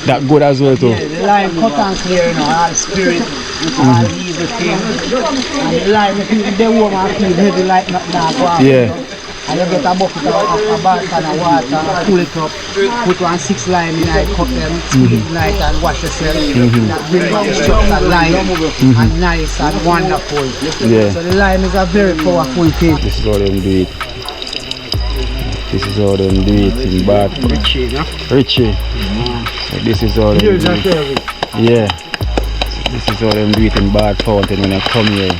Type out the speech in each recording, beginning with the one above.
that good as well too. Yeah, the lime cut and clear, you know, all spirit, all evil things. And the lime, if they warm and feel heavy like not go. Yeah. And you get a bucket of a bath and a water, pull it up, put 6 lime in it, cut them, squeeze light and wash yourself. That brings out the structure lime and nice and wonderful. Yeah. So the lime is a very powerful thing. This is how them do it. This is how them do it in Bad. Richie. So this is how them do it. Yeah. This is how them do it in Bad Fountain when I come here.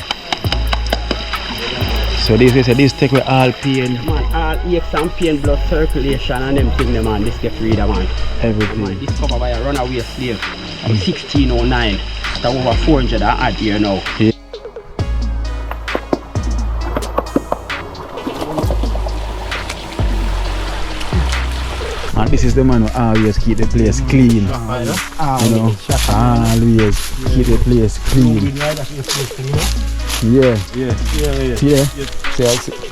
So this take away all pain. Man, all aches and pain, blood circulation and them things, man. This get rid of, man. Everything. Man, this covered by a runaway slave from 1609. That's over 400 odd year now. Yeah. And this is the man who always keep the place clean. You know, always keep the place clean. Yeah.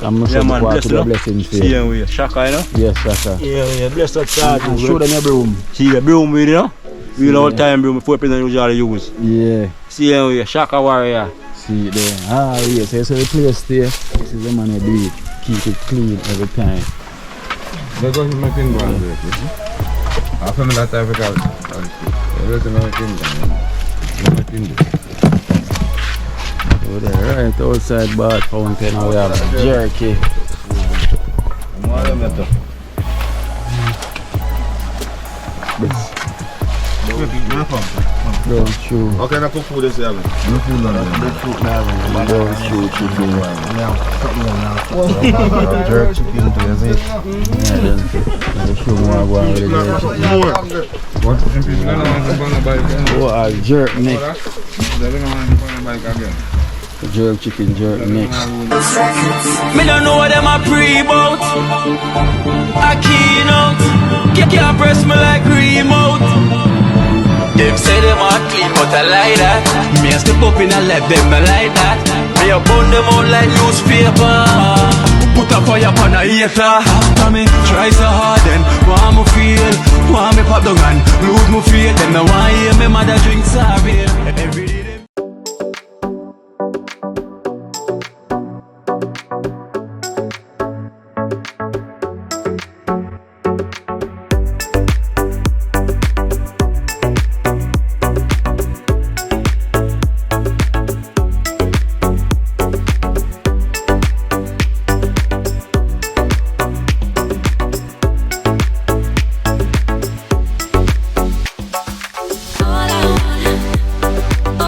I'm not sure what to the blessings for you. Shaka, you know? Yes, Shaka. Yeah, bless that child. And show them your broom. See the broom with you know? We all time broom before people usually use. Yeah. See you, Shaka warrior. See it there. Yes, so the place there. This is the man who do it. Keep it clean every time. They're going to make things go on there. I found that type of guy. Everything on the Over there, right outside Bad Fountain, we have jerky. Brown shoe. Okay, now cook food this year. No food on there. Brown shoe chicken. Jerk chicken to your meat. Yeah, then the shoe more go on with the jerk chicken. What? People don't want to buy a bike again. Oh, a jerk neck. They don't want to buy a bike again. Jerk chicken, jerk neck. Me don't know what them a pre about. A Kino, can't press me like remote. Them say them a clean, but I like that. Me a step up in a left, them I like that. Me a burn them out like newspaper. Put a fire upon a hater. After me try so hard, then want me feel, want me pop down and lose me faith. Them no want hear me mother drink sorry. Every day. All I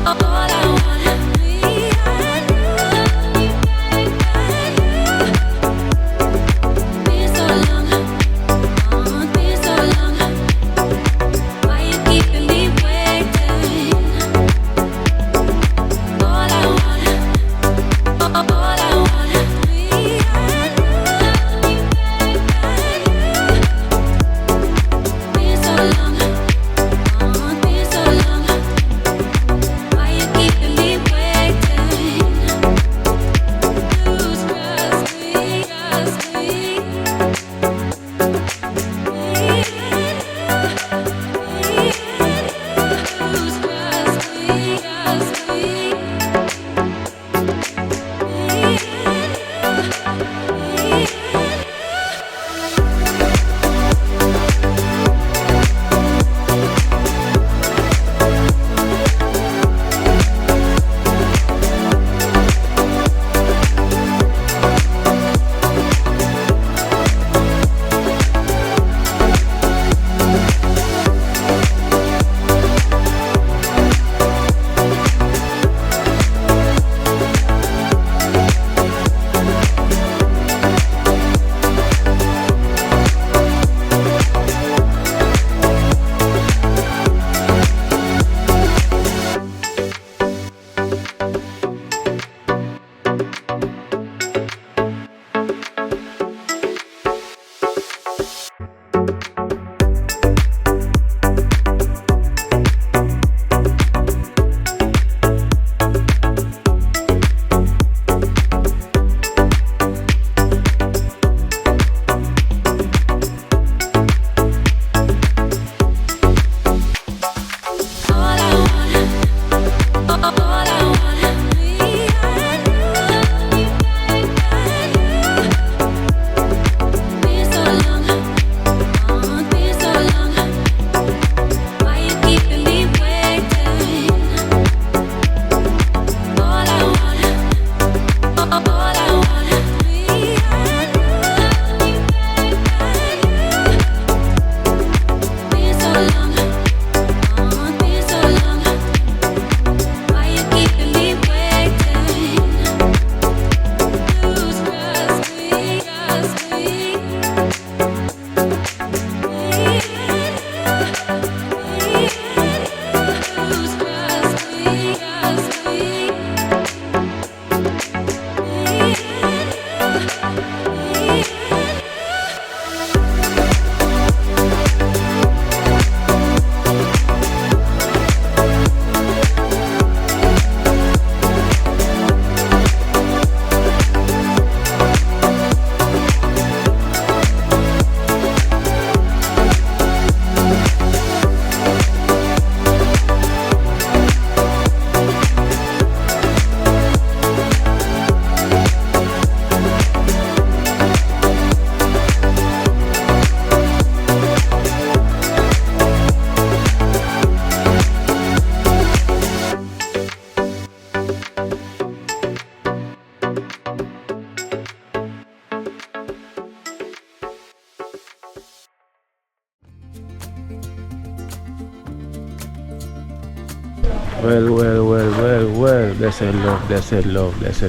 Well. Blessed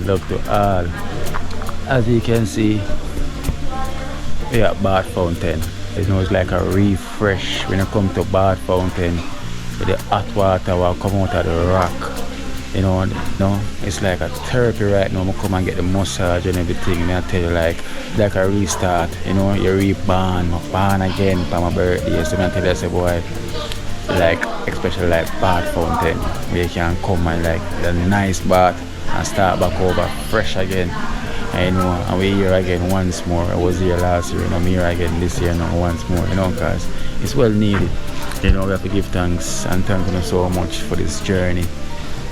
love to all. As you can see, we are at Bath Fountain. You know, it's like a refresh when you come to Bath Fountain. With the hot water will come out of the rock. You know, it's like a therapy right now. I come and get the massage and everything. And I tell you, like a restart. You know, you reborn, born again for my birthday. So I tell you, I say, boy, like especially like Bath Fountain, where you can come and like the nice bath and start back over fresh again. And you know, and we're here again once more. I was here last year and I'm here again this year now once more, you know, because it's well needed. You know, we have to give thanks and thank you so much for this journey.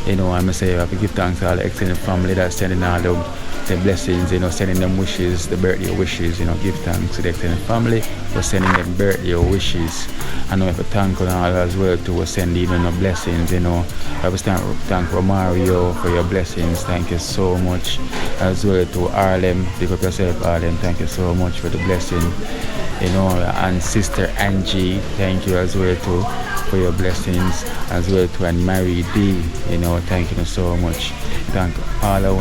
You know, I must say, I have to give thanks to all the extended family that's sending all the blessings, you know, sending them wishes, the birthday wishes, you know, give thanks to the extended family for sending them birthday wishes. I know I have to thank you all as well to send even the blessings, you know. I have to thank Romario for your blessings, thank you so much. As well to Harlem, pick up yourself Harlem, thank you so much for the blessing. You know, and Sister Angie, thank you as well too for your blessings, as well to and Mary D, you know, thank you so much. Thank all of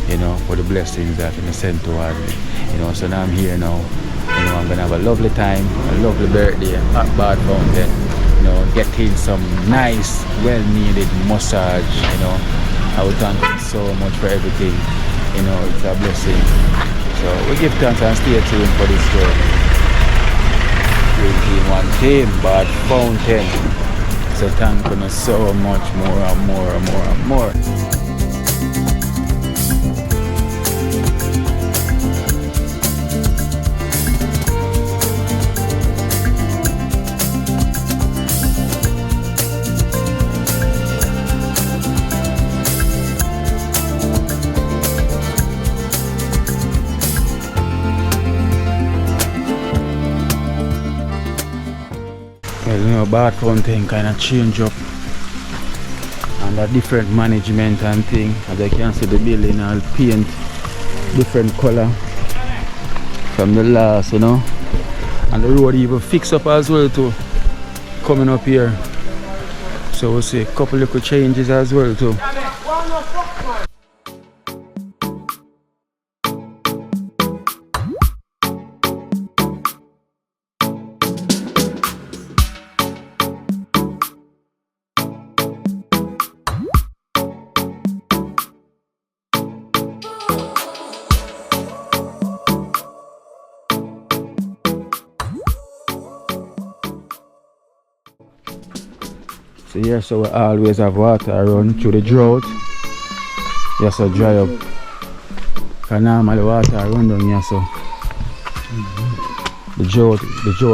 you know, for the blessings that you sent towards me. You know, so now I'm here now. You know, I'm gonna have a lovely time, a lovely birthday at Bath Fountain. You know, getting some nice, well-needed massage. You know, I would thank you so much for everything. You know, it's a blessing. So we give thanks and stay tuned for this journey. One team, Bath Fountain. So thank you so much more. Well, you know, Bath Fountain kind of change up and a different management and thing. As I can see, the building all paint different color from the last, you know, and the road even fix up as well too, coming up here. So we'll see a couple little changes as well too. So here, so we always have water around through the drought. Yes, so dry up. Because normally water run down here, so the drought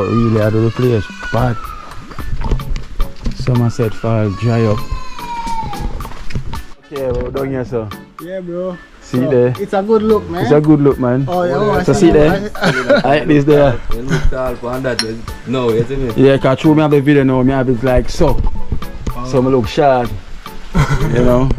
really had to replace. But summer set fall, dry up. Okay, we're down here, so. Yeah, bro. See there? It's a good look, man. It's a good look, man. Oh, yeah. So see there? Like this there. No, isn't it? Yeah, because through me have the video now, me have it like so. So I look short, you know.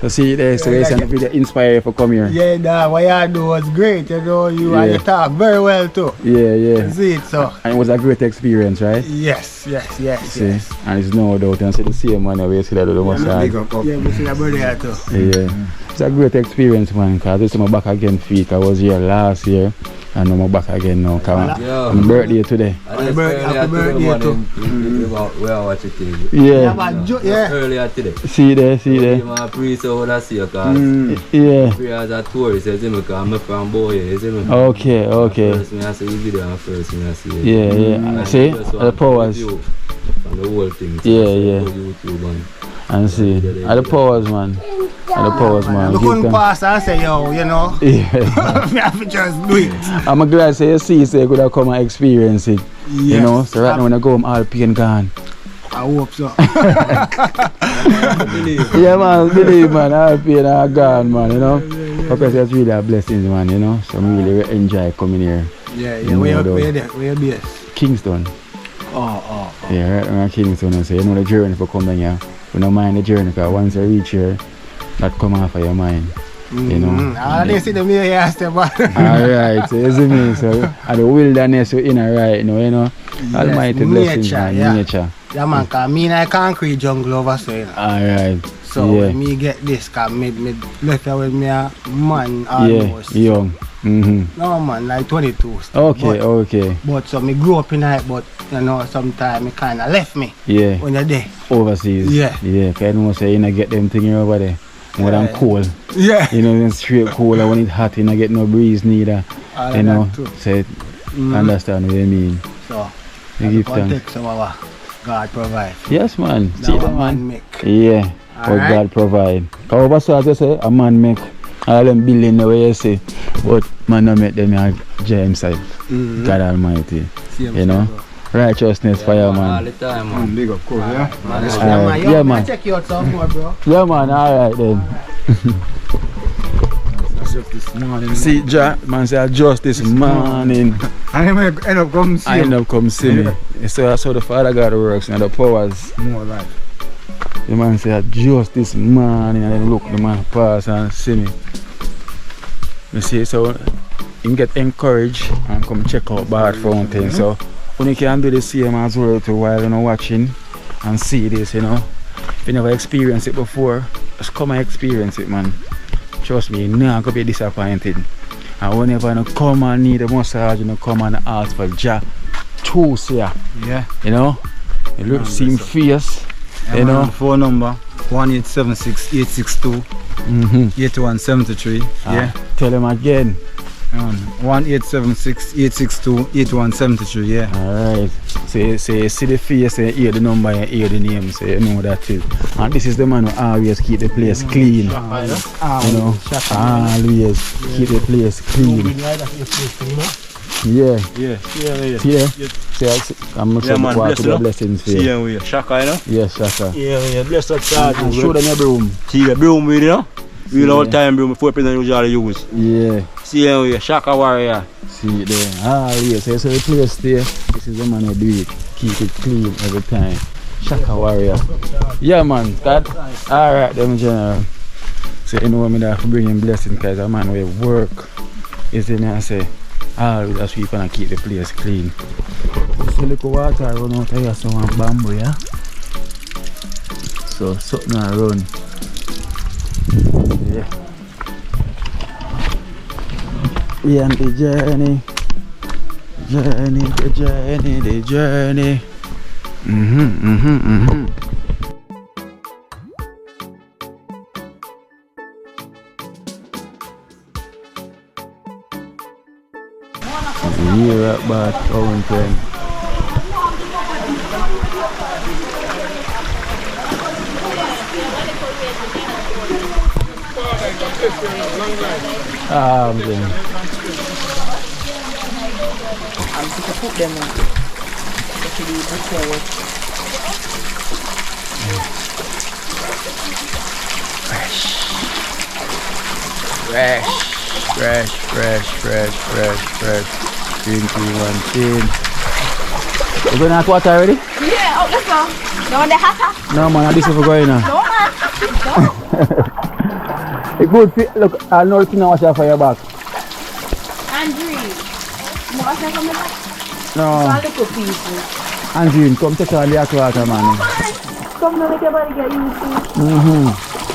So see there, so it's a video inspire you for come here. Yeah, that what you do was great, you know, and you talk very well too. Yeah. See it, so. And it was a great experience, right? Yes. See, and it's no doubt, and see the same man where you see that the massage. Yeah, we see that brother too. Yeah. It's a great experience, man, because this is my back again feet. I was here last year. And I'm back again now. I'm birthday today. Happy birthday too. Yeah. Earlier today. See there. My priest over see you cause yeah. free as a tourist, you see me, cause I'm from Boy, you see me. Okay. First me I see the video first me I see it. Yeah. See? The powers. And the whole thing. Yeah. YouTube and see. The powers, man. I couldn't pass and say, yo, you know. Yeah. I have to just do it. I'm glad say you see, so you could have come and experience it. Yes. You know, so right now when I go, I'm all pain gone. I hope so. Yeah, man, believe, man, all pain are gone, man, you know. Because it's really a blessing, man, you know. So I really enjoy coming here. Yeah. Where you based? Kingston. Oh. Yeah, right around Kingston, so you know the journey for coming here. We don't mind the journey, because once you reach here, that come off of your mind. You know. They see the mirror here, step on. Alright, so you see me, so at the wilderness you're in right now, you know. Yes, Almighty blessings and nature. Yeah, man, because me in a concrete jungle over so, you know. Alright. So when me get this, because me left here with me a man almost. Yeah, young. No, man, like 22. Okay, okay. But so me grew up in it, but you know, sometimes it kind of left me. Yeah. When you're there. Overseas. Yeah. Yeah, because I know say you know get them things over there. More than cold. Yeah. You know, then straight cold and when it's hot you know get no breeze neither. All you know. too. So understand what you mean. So you give thanks. take some of what God provide. Yes man. Now See that a man. make. Yeah. What God provide. However so as you say, a man make all them building the way you say. But man don't make them Jah himself. God Almighty. You know? Righteousness for you, man. All the time, man. Big of course, yeah. Yeah, man. Check you out some more, bro. Yeah, man. Alright then. Just this morning. See, Jah, man say just this morning. I end up come see I end up come see me. So that's how the Father God works and the powers. more life. The man say just this morning and then look the man pass and see me. You see, so you get encouraged and come check out Bad Fountain. So when you can do the same as well to while you're watching and see this, you know. If you never experienced it before, just come and experience it, man. Trust me, you're not gonna be disappointed. And whenever you come and need a massage, you come and ask for Jah to see ya. Yeah. You know? You look seem fierce. Yeah, you know? Phone number 1-876-862-8173. Yeah. Tell them again. 1-876-862-8173. Yeah. Alright. So you see the face and hear the number and hear the name, so you know that is. And this is the man who always keep the place clean. You know? Always keep the place clean. Yeah. Yeah. See, I'm not sure man, what bless to you, the no? blessings for See you. you with Shaka, you know? Yes, Shaka. Yeah, bless that charge. And show them your broom. See the broom with you, know? We all time broom before people usually use. Yeah. See you with Shaka warrior. See it there. Yes, so the place there. This is the man who do it. Keep it clean every time. Shaka warrior. Yeah, man. God. Alright, them general. So you know what I mean, I have to bring him blessing because a man will work. Is in there and say, always a sweep and keep the place clean. See little water run out here, so one bamboo, yeah? So something I run. Yeah. We on the journey. The journey. Here at Bad Fountain. I'm to put them on. Actually, fresh. 3, 2, 1, 10. You going to have water already? yeah, oh, let's go. No, the hotter. No, man, this is for going on. No, man. It's good. Look, I know it's not wash for your back. Andrew, you wash from the back? No. One little pieces. Andrew, come take all the hot water, man. Come now, make your body get used to it.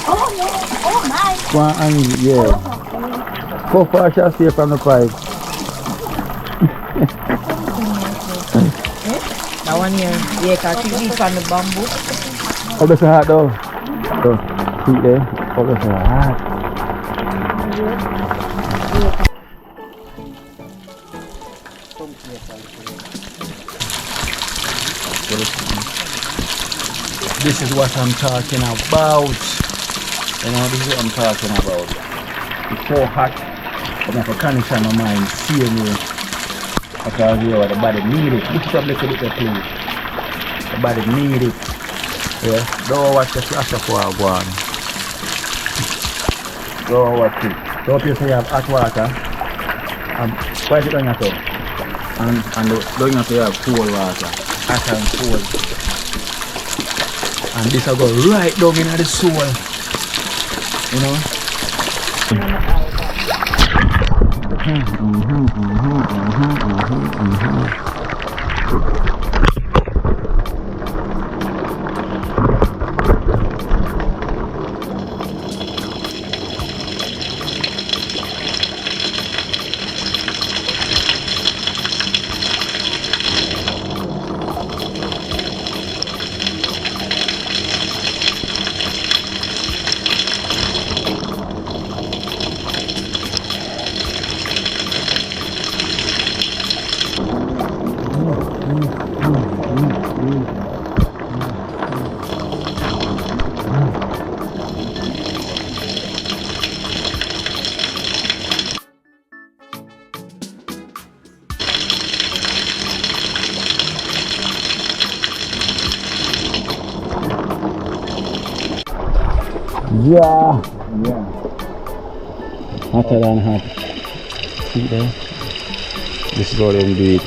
Oh, no. Oh, nice. One and yeah. 4 far shall stay from the pipe. That one here, yeah, because she eats from the bamboo. Oh, that's hot though. So, heat there. Oh, that's hot. This is what I'm talking about. You know, this is what I'm talking about. It's so hot, but I have to condition my mind seriously. Because you know, the body need it. Lift it up a little bit, please. The body need it. Yeah, don't watch the flash of water go on. Don't watch it. Don't you say you have hot water and put it on your tongue. And don't you say you have cold water. Hot and cold. And this will go right down in the soul. You know? Yeah. Hotter than hot. See there? This is how them do it.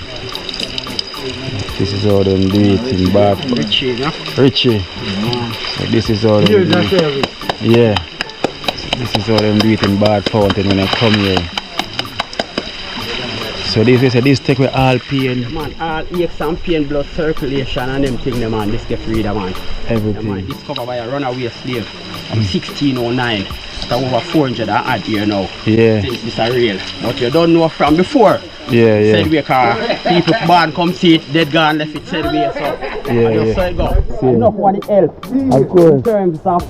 This is how them do it in Bath. Richie, no? Richie. So this is how them do it. Yeah. This is how them do it in Bath Fountain when I come here. So this take away all pain. Man, all aches and pain, blood circulation and them thing, man. This get rid of, man. Everything. Man, discovered by a runaway slave in 1609. It's over 400 odd year now. Yeah. Since this is real. But you don't know from before. Yeah, yeah. Said we car. People born come see it, dead gone left it said we so. Yeah, Just yeah. so it go. Yeah. Enough what it help. Of course. In terms of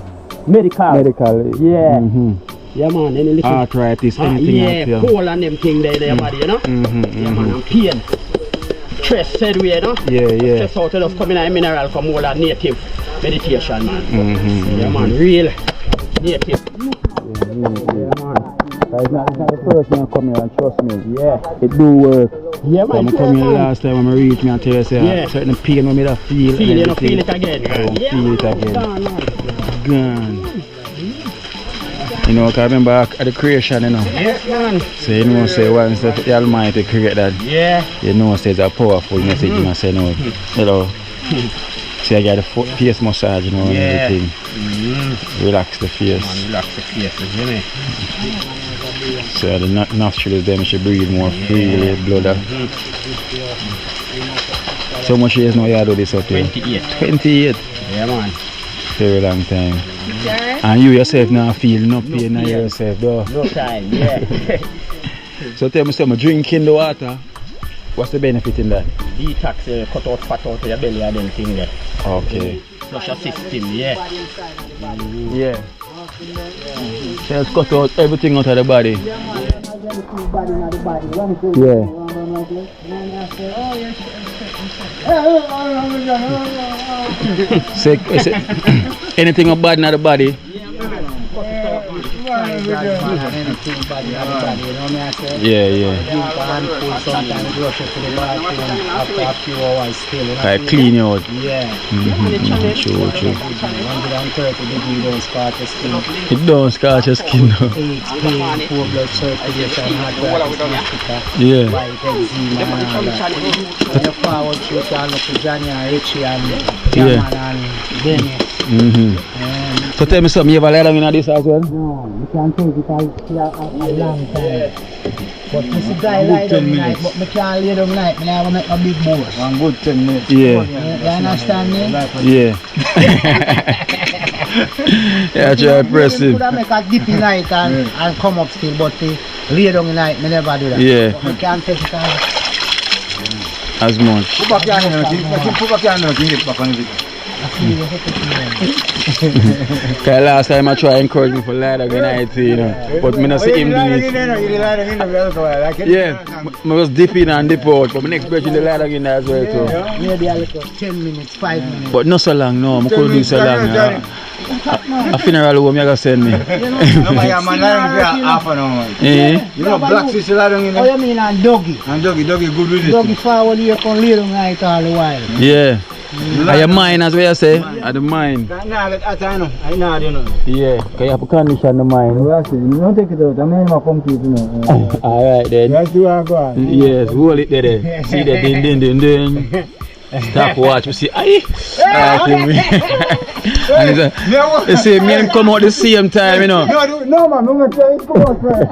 medical. Yeah. Yeah, man, any little Arthritis, anything yeah, else, yeah. cold and them thing there, your body, you know? Yeah, man, and pain. Stress, said we, you know? Yeah, yeah. Stress out of us coming out mineral from all that native meditation, man. Yeah, man, real native. Yeah, man. It's not the first time I come here and trust me. Yeah. It do work. Yeah, man. I come here last time when I reach me and tell you, say, certain pain when I feel. Feel, you know, feel it again. Yeah, feel it again. Gone. You know, 'cause I remember at the creation, you know. Yes, man. So you know, say once the Almighty create that, Yeah. you know, says a powerful message, you know, say no, you know. So I got the face massage, you know, and everything. Relax the face. Man, relax the face, you know. So the nostrils, them should breathe more freely, blood. So much years now you do this up here? 28. 28. Yeah, man. Very long time. And you yourself now feel no pain in yourself, though. No time, yeah. So tell me, so drinking the water, what's the benefit in that? Detox, cut out fat out of your belly and them thing there. Okay. Flush your system, yeah. Yeah. So it's cut out everything out of the body. Yeah. Say, anything bad in the body? Yeah, yeah. I clean you out. Yeah. True, true. 130 degrees don't scorch your skin. It don't scorch your skin though. It's pain, poor blood circulation, arthritis, Yeah. white eczema and all that. When you forward through to all of Johnny and Richie and Yeah. Cameron and Dennis. So tell me something, you ever lie down in this as well? No, you can't take it a long time. But you see guy lie down night, but I can't lay down night, I have to make a big boat. 1 good 10 minutes. Yeah. You understand me? Yeah. Yeah, try press You it. could have make a dip in night and come up still, but lay down in night, I never do that. Yeah. But I can't take it As much. Put back your hand, put back your hand, get back on it. Cause last time I try encourage me for lie down in night, you know. But I don't see him doing it. Yeah, I was dip in and dip out, but my next breath in the lie down in there as well too. maybe a little 10 minutes, 5 minutes. But not so long, no, I couldn't do so long. A funeral home you gotta send me. No, man, half an hour. Eh? You know, black fish lie down in Oh, there. you mean and doggy? And doggy good with it. Doggy forward here can lay down night all the while. Yeah. Are your mind as well you say? Are the mind? Nah, I know. I know, you know. Yeah, because you have to condition the mind. You don't take it out. I'm not complete, you know. Alright then. Yes, you are going. Yes, hold it there. See the ding. Stop watch, we see, aye. And you see, me and him come out the same time, you know. No, man, I'm going to tell you, come on, friend.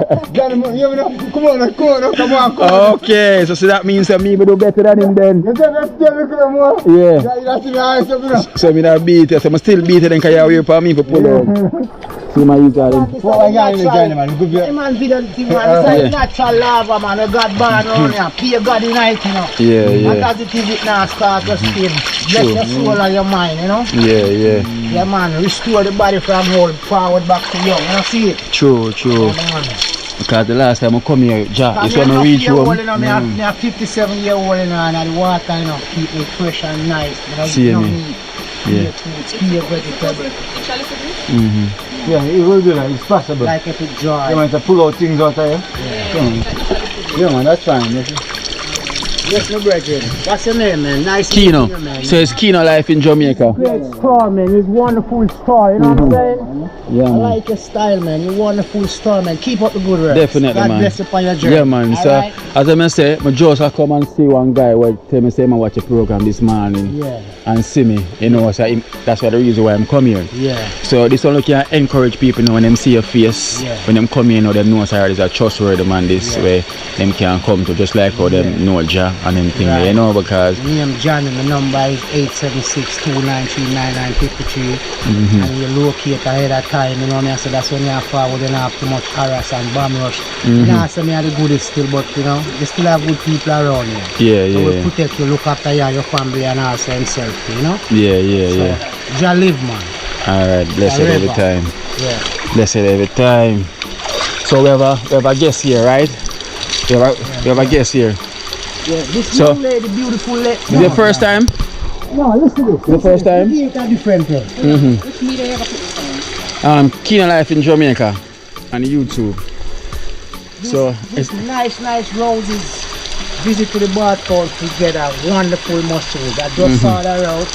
Come on. Okay, so that means that me will do better than him then. Yeah. So me not beat you, so I'm still beat you then because you're away from me for pull out. See my use of him. Man, video, natural lava, man. You got born around here. Pay God in night, you know. Yeah. And as it is, it now start to spin. Bless your soul and your mind, you know. Yeah. Yeah, man. Restore the body from old forward back to young. You know, see it? True. Because the last time I come here, Jack, it's when I reach home. I'm a 57-year-old, you know, and the water, you know, keep it fresh and nice. You know, See me. Yeah. Spear vegetable. Yeah, it will be like, it's possible. Like if it dry. You might have to pull out things out of here. Yeah, man, that's fine. Yes, my brethren. What's your name, man? Nice Kino. meeting you, man. So it's Kino life in Jamaica. Great store, man. It's wonderful store. You know what I'm saying? Yeah, I man. like your style, man. You wonderful store, man. Keep up the good work. Definitely, God man. bless you upon your journey. Yeah, man. So, Alright? as I say, I just come and see one guy who tell me say I watch a program this morning Yeah. and see me. You know, so that's why the reason why I'm coming here. Yeah. So this one can encourage people, you know, when them see your face, Yeah. when them come here, you know, them know sir is a trustworthy man. This way, them can come to just like how them know Jah and them thing, Right. you know, because. My name John and my number is 876-293-9953. And you locate ahead of time, you know what I mean? So that's when you have forward, you don't have too much harass and bomb rush. You know, so me are the goodest still, but you know, you still have good people around you. Yeah, So yeah. we protect you, look after you, your family and also himself, you know? Yeah, yeah, So, yeah. Jah live, man. Alright, blessed Forever. every time. Yeah. Blessed every time. So we have a guest here, right? We have a guest here. Yeah, this So- young lady, beautiful lady. Is it the first time? No, listen to this. The first time? It's a different thing. Kino life in Jamaica on YouTube. So This nice roses. Visit to the bathhouse together. Wonderful muscles. I just saw her out.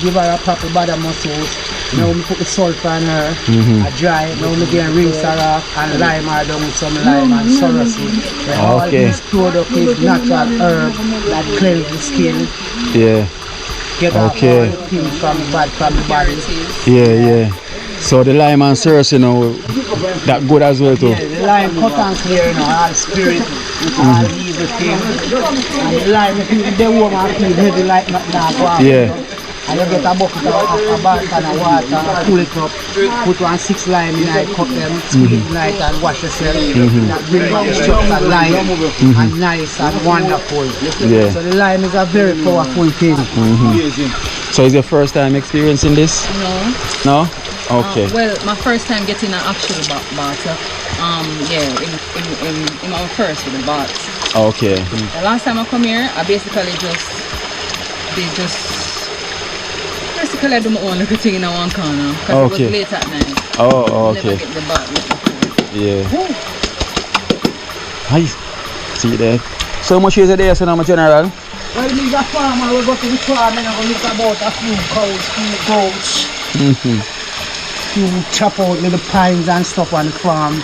Give her a proper bottom muscles. Now we put the salt on her. I dry. Now we can rinse her off and lime her down with some lime and sorosy. All Okay. these products is natural herb that cleanse the skin. yeah, Get off Okay. all the things from the body. yeah. So the lime and syrup, you know, that good as well too. Yeah, the lime cut and clear, you know, all spirit, all evil thing. And the lime, if you the woman feel heavy like not now, go out. Yeah. And you get a bucket of a bath and a water, pull it up, put 6 lime in it, cut them, squeeze it light and wash yourself. That bring out the structure lime and nice and wonderful. Yeah. So the lime is a very powerful thing. So is your first time experiencing this? No. No? Okay. Well, my first time getting an actual bath. Yeah, in my first with the bath. Okay. The last time I come here, I basically basically do my own little thing in one corner. Because it Okay. was late at night. Oh, Never okay. get the bath. Yeah. Nice. See there. So much is it there, so now my general? Well, me a farmer, we go to the farm and I go look about a few cows, few goats. You chop out little pines and stuff on the farm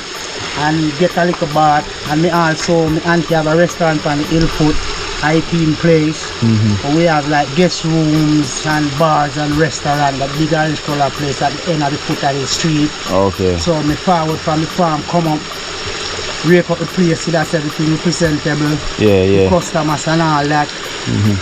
and get a little bath. And me also, my auntie have a restaurant on the Hillfoot, IT place. We have like guest rooms and bars and restaurant, that big orange color place at the end of the foot of the street. Okay. So me forward from the farm, come up, rake up the place, see that's everything presentable, Yeah. customers and all that.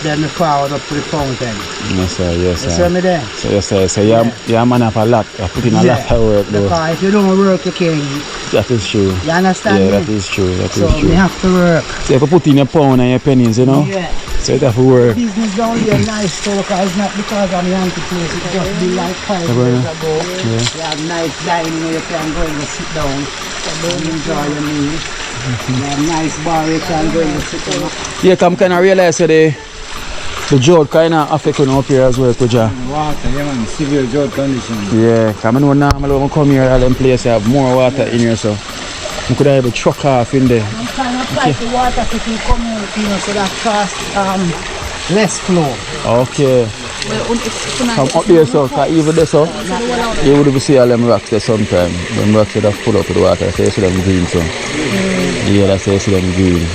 Then me forward up to the fountain. Yes, sir. Yes, You see sir. me there? So yes, sir. So you're a man of a lot. You're putting a lot of work though. Because if you don't work, you can't eat. That is true. You understand Yeah, me? that is true. That So is we true. have to work. So you have to put in your pound and your pennies, you know? Yeah. So you have to work. Business down here nice store, because it's not because I'm young to place. It just be like 5 years ago. You have nice dining where you can go and sit down and enjoy your meal. You have nice bar where you can go and sit down. Yeah, come kind of realize that the drought kind of affect you up here as well, Kuja. Water, yeah man, severe drought condition. Yeah, because I know normally when I come here, all them places have more water in here, so I could have a truck off in there. I'm trying to fight the water to the community, you know, so that cost less flow. Okay. Well, it's Come up there, so, because even there, so, you would see all them rocks there sometime. Them rocks that are full up with water, so you see them green, so. Yeah, that's how you see them green.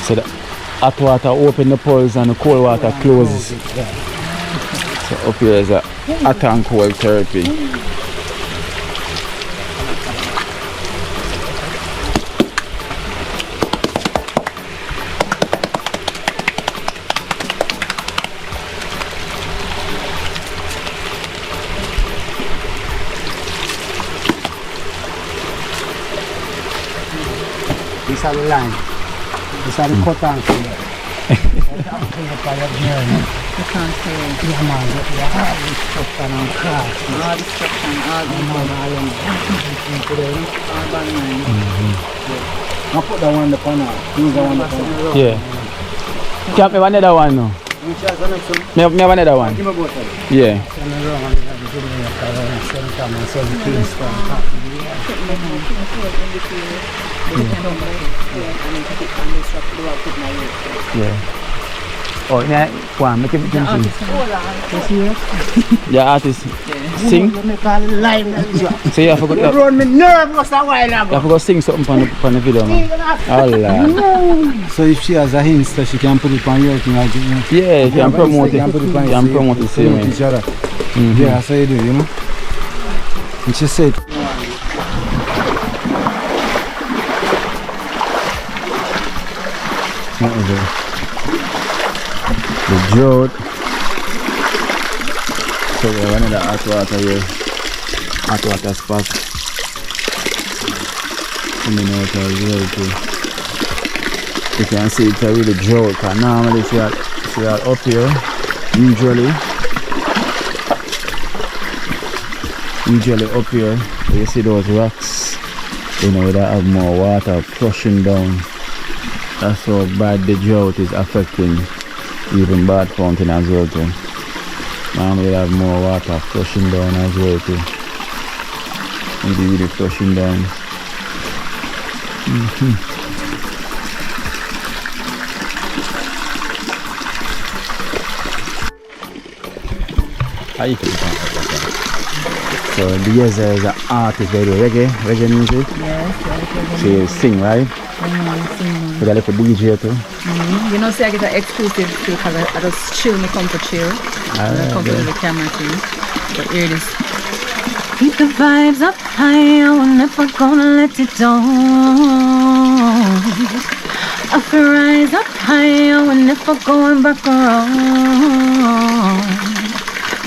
So the hot water open the pores and the cold water closes. So up here is a hot and cold therapy. These are the line. These are the cut and clear. You can't say. Yeah, man, all destruction and crash. All destruction, all evil. All bad mind. I put that one on the panel. Use that one on the panel. Yeah. Can't have another one now. Which has the next one? Me have another one. Give me both of them. Yeah. Turn around and have the Jamaica and send come and send the Kingston. Yeah. Oh, yeah. One, make it The artist. the artist sing. Let me call it live. So you have to You go. run me nervous a while You have ago. to go sing something on the video, man. Allah. So if she has a Insta, she can put it on your thing. Yeah, you can promote it. You can put it on You can promote it, same way. each other. Yeah, that's how you do, you know. And she said, The drought. So we have another hot water here. Hot water spot. Coming out as well too. You can see it's a really drought, because normally see that up here, usually up here, you see those rocks, you know, that have more water flushing down. That's how bad the drought is affecting even bad fountain as well too. Normally have more water flushing down as well too. Really flushing down. How you feel? So Lieza is an artist, very reggae music. Yes, So you sing, right? sing. With a little DJ too. You know, say I get an exclusive feel because I just chill, me come for chill. And I come for the camera thing. But here it is. Keep the vibes up high, I'm never gonna let it down. Up the rise up high, I'm never going back around.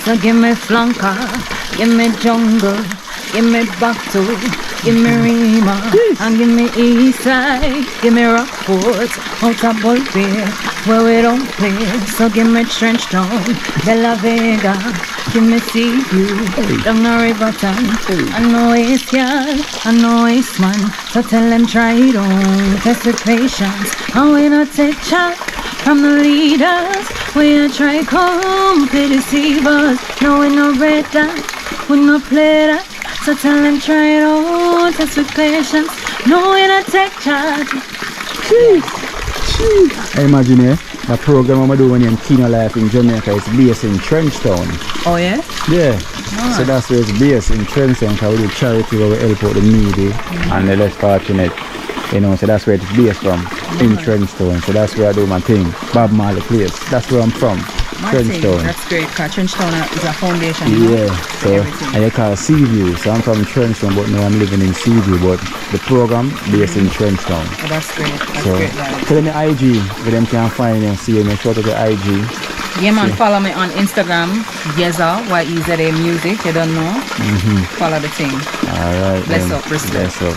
So give me flanker, give me jungle, give me Bacto, give me Rima, and give me Eastside, give me Rockport, out of Bulbir, where we don't play. So give me Trenchtown, Bella Vega, give me Seaview, down the Riverton. I know it's girl, I know it's man, so tell them try it on, test with patience, and we not take chat from the leaders. We try come play deceivers. No, we no break that, we no play that. So tell them try it on, test with patience. No, we not take charge. I imagine the program I'm doing in Kino Life in Jamaica is based in Trenchtown. Oh, yeah? Yeah. So that's where it's based in Trenchtown, because we do charity where we help out the needy and the less fortunate. You know, so that's where it's based from, in Trenchtown. So that's where I do my thing. Bob Marley place. That's where I'm from. Trenchtown. That's great, because Trenchtown is a foundation. Yeah, so and you call Seaview. So I'm from Trenchtown, but now I'm living in Seaview. But the program based in Trenchtown. Oh, that's great. That's So great, guys. tell them the IG, where them can find you and see you. Make sure to the IG. Yeah, man, follow me on Instagram, Yeza, YEZA Music. You don't know? Follow the thing. Alright. Bless up, respect. Bless up.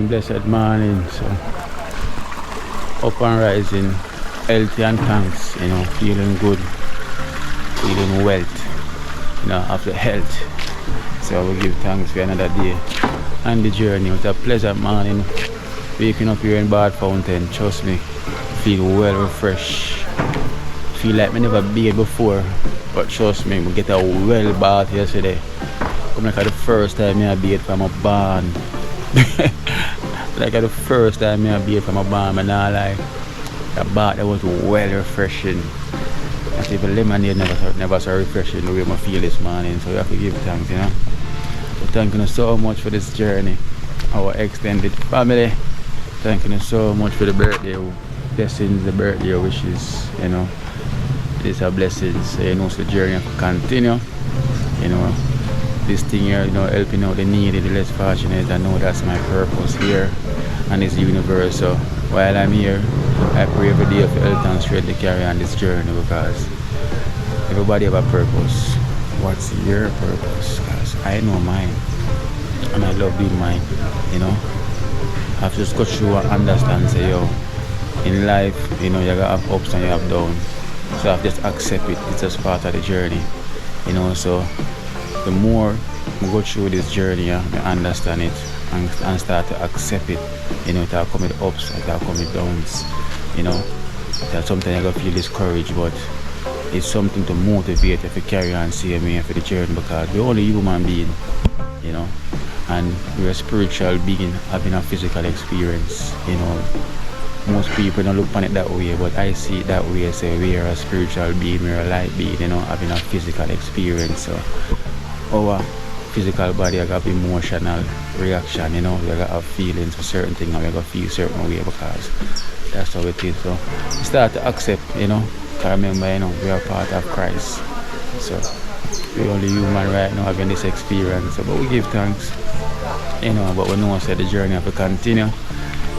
Blessed morning, so up and rising, healthy and thanks, you know, feeling good, feeling wealth, you know, after health. So we give thanks for another day and the journey. It's a pleasant morning, waking up here in Bad Fountain. Trust me, feel well refreshed, feel like I never bathed before, but trust me, we get a well bath yesterday. Come like the first time I bathed from a barn. Like the first time I bathed from a barn, and I like the bath that was well refreshing. And see, the lemonade never so refreshing the way I feel this morning. So we have to give thanks, you know. So thank you so much for this journey, our extended family. Thank you so much for the birthday blessings, the birthday wishes, you know. These are blessings, so you know, so the journey will continue, you know. This thing here, you know, helping out the needy, the less fortunate. I know that's my purpose here and this universe. So while I'm here, I pray every day for health and strength to carry on this journey, because everybody have a purpose. What's your purpose? Because I know mine and I love doing mine, you know. I've just got through and understand, say, yo, in life, you know, you gotta have ups and you have downs. So I've just accept it. It's just part of the journey, you know. So the more I go through this journey, I understand it and start to accept it. You know, it will come with ups, it will come with downs. You know, that sometimes I gotta feel discouraged, but it's something to motivate if you carry on, see me for the journey, because we're only human being, you know, and we're a spiritual being having a physical experience. You know, most people don't look upon it that way, but I see it that way. So we're a spiritual being, we're a light being, you know, having a physical experience. So our physical body I got emotional reaction, you know, we got have feelings for certain things and we got feel certain way, because that's how it is. So we start to accept, you know, because remember, you know, we are part of Christ. So we're only human right now having this experience. So, but we give thanks, you know, but we know that the journey have to continue,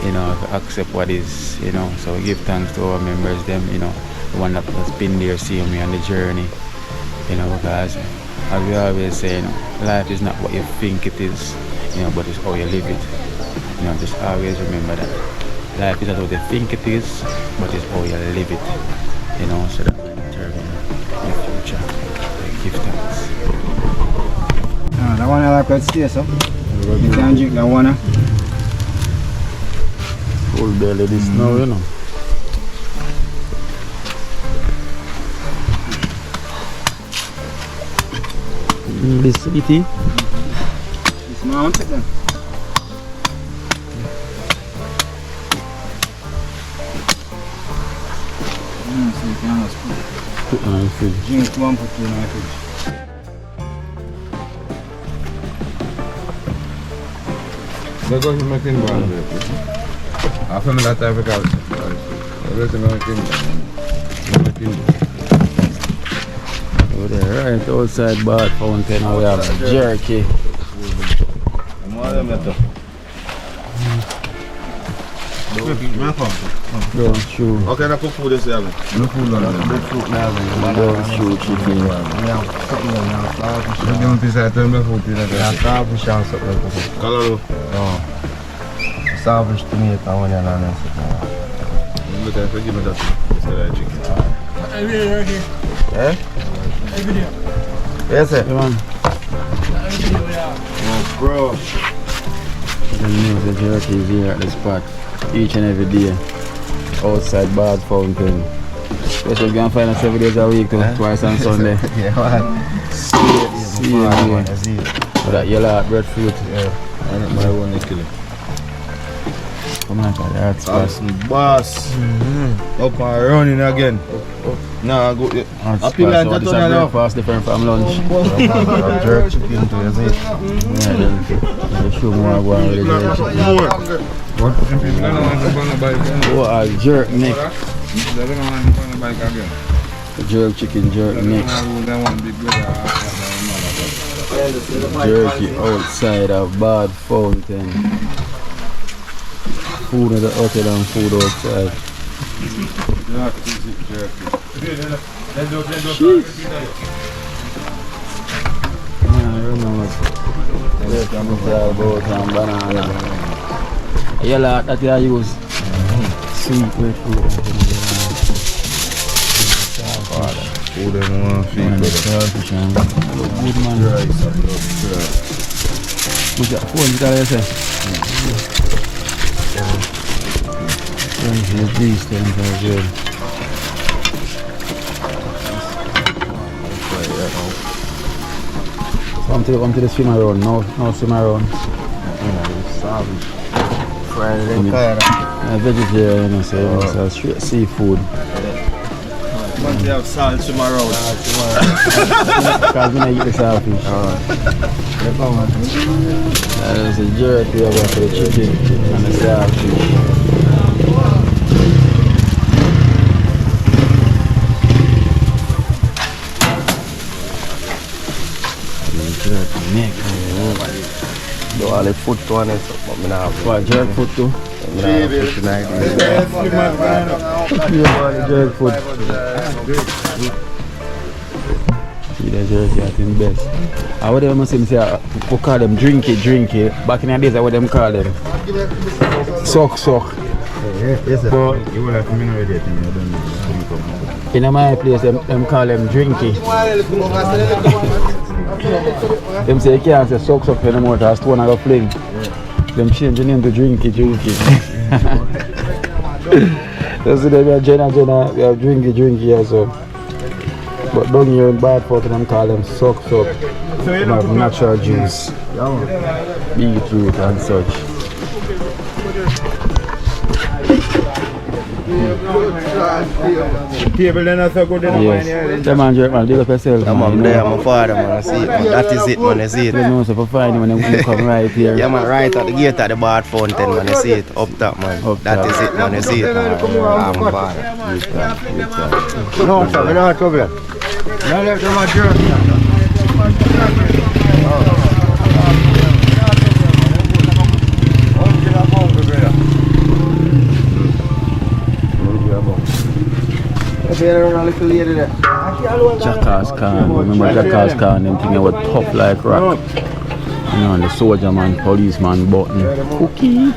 you know, to accept what is, you know. So we give thanks to our members, them, you know, the one that has been there seeing me on the journey, you know, because as we always say, you know, life is not what you think it is, you know, but it's how you live it. You know, just always remember that. Life is not what you think it is, but it's how you live it. You know, so that will determine your future. Give thanks. That one I like to stay, so. You can drink that one. Full belly this now, you know. This city. This mountain then. So you can just Put on the fridge. drink one, put two in my fridge. They go to make in one. I feel that type of culture. Everything I can Over there, right outside Bad Fountain, we have jerky. Don't shoot. Okay, I put food this way. No food on it. Don't shoot chicken. You don't decide to make food. Salvage and something like that. Color. No. Salvage tomato and onion and something. Look at it, give me that. Instead of chicken. Eh? Yes, sir. Come on. Oh, bro. The news, the jerky is here at the spot each and every day outside Bad Fountain. Yes, we're going to find us 7 days a week, twice on Sunday. Yeah, man. See you here. With that yellow breadfruit. Yeah. I need my own kilo. Come on, that's That's boss. Up and running again. Nah, go. Happy lunch, so this is breakfast different from lunch. Jerk chicken too, is it? Yeah, then show more going with the jerk chicken. What? People don't want to go on the bike. Oh, a jerk neck. They don't want to go on the bike again. Jerk chicken, jerk neck. They want big brother. Jerky outside of Bad Fountain. Food in the hotel and food outside. Jeez. Yeah, I remember. About and banana. Yellow that you use. Sweet with food. Food and one feed, brother. Good man. What's that phone you got there? These things are good. Come to the swim around. No swim around. Salvage. Fried and Vegetarian, you know, so straight seafood. Once they have salt tomorrow. Because we don't eat the saltfish. There's a jerky over for the chicken and the saltfish. call it foot to honest, but me not have What, jerk foot too? me not have foot tonight. Yeah, jerk foot. See the jerky, I think best. I would them say, we call them drinky. Back in the days, I would them call them suck. Yes, sir. But You will have to be ready. in my place, them call them drinky. Them say you can't say suck anymore, that's one I go fling. Them change the name to drinky. You see them Jenna, we have drinky here, so. But down here in Badford, them call them suck. They have natural juice, beetroot and such. Table then so good in the Yes. Them man, man, dig up yourself. Yeah, man, there, my father, man, I see it, man. That is it, man, I see it. You know, so for finding when they come right here. Yeah, man, right at the gate at the bar fountain, man, I see it, up top, man. That is it, man, I see it, man. I'm father. No, sir, we don't have trouble. No, left them a jerk. Jackass Khan, remember Jackass Khan, them thing was tough like rock. You know, the soldier man, policeman button, cookie.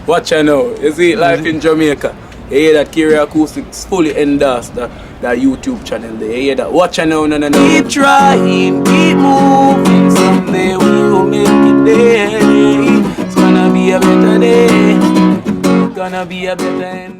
Watch out now, you see life in Jamaica. You hear that Kiro Acoustics fully endorsed that YouTube channel there. You hear that? Watch out now, no. Keep trying, keep moving. Someday we will make it there. It's gonna be a better day. Gonna be a better end.